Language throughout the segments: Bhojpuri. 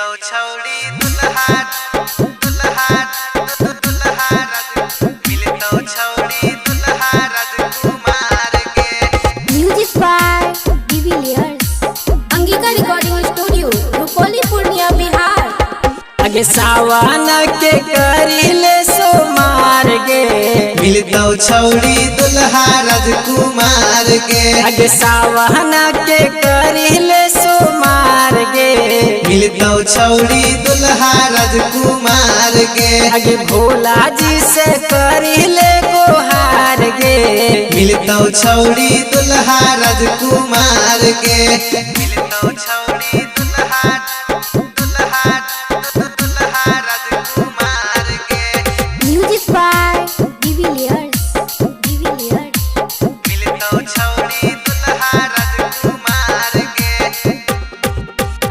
मिलतो छौड़ी दुल्हा दुल्हा दुल्हा मिलतो छौड़ी दुल्हा राजकुमार के। Music by de Villiers, Angika recording studio, Rupauli Purnia Bihar. आगे सावन के करिले सोमार गे मिलतो छौड़ी दुल्हा राजकुमार के। आगे सावन के करिले सोमार गे मिलतो छौड़ी दुल्हा राजकुमार के। आगे भोला जी से करिले गोहार गे मिलतो छौड़ी दुल्हा राजकुमार के। मिलतो छौड़ी दुल्हा दुल्हा दुल्हा राजकुमार के। म्यूजिक बाय डिविलियर्स, मिलतो छौड़ी दुल्हा राजकुमार के।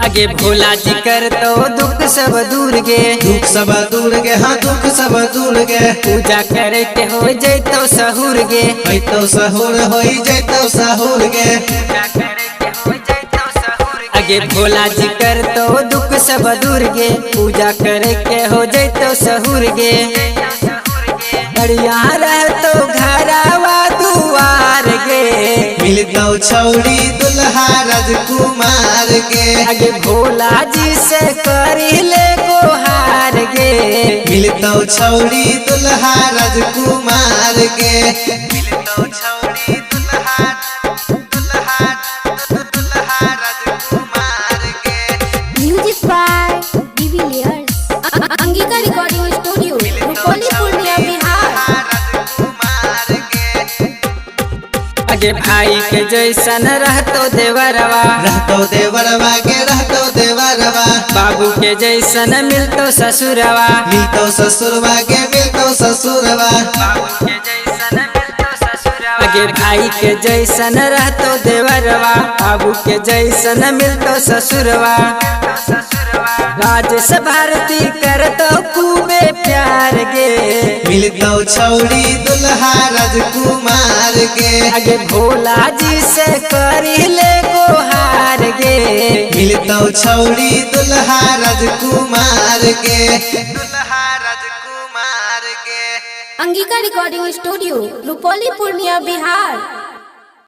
आगे भोला जी कर तो दुख सब दूर गे दुख सब दूर गे, हाँ दुख सब दूर गे। पूजा करे के हो जैतो सहूर गे होइतो सहूर होई जैतो सहूर गे। आगे भोला जी कर तो दुख सब दूर गे पूजा करे के हो जैतो सहूर गे बढ़िया रह तो घरवा दुआर गे मिलतो छौड़ी दुल्हा राजकुमार के। आगे भोला जी से करिले गोहार गे मिलतो छौड़ी दुल्हा राजकुमार के। मिलतो छौड़ी दुल्हा दुल्हा दुल्हा राजकुमार के। Music by de Villiers, Angika recording studio, Rupauli Purnia Bihar. राजकुमार के। आगे भाई के जैसन रहतो देवरवा रहतो देवरवा के रहतो देवरवा। बाबू के जैसन मिलतो ससुरवा मिलतो ससुरवा के मिलतो ससुरवा। आगे भाई के जैसन रहतो देवरवा बाबू के जैसन मिलतो ससुरवा राजेश भारती करतो खूबे प्यार गे मिलतो छौड़ी दुल्हा राजकुमार के। आगे भोला जी से करिले गोहार गे मिलतो छौड़ी दुल्हा राजकुमार के। दुल्हा राजकुमार के। Angika recording studio, Rupauli Purnia Bihar.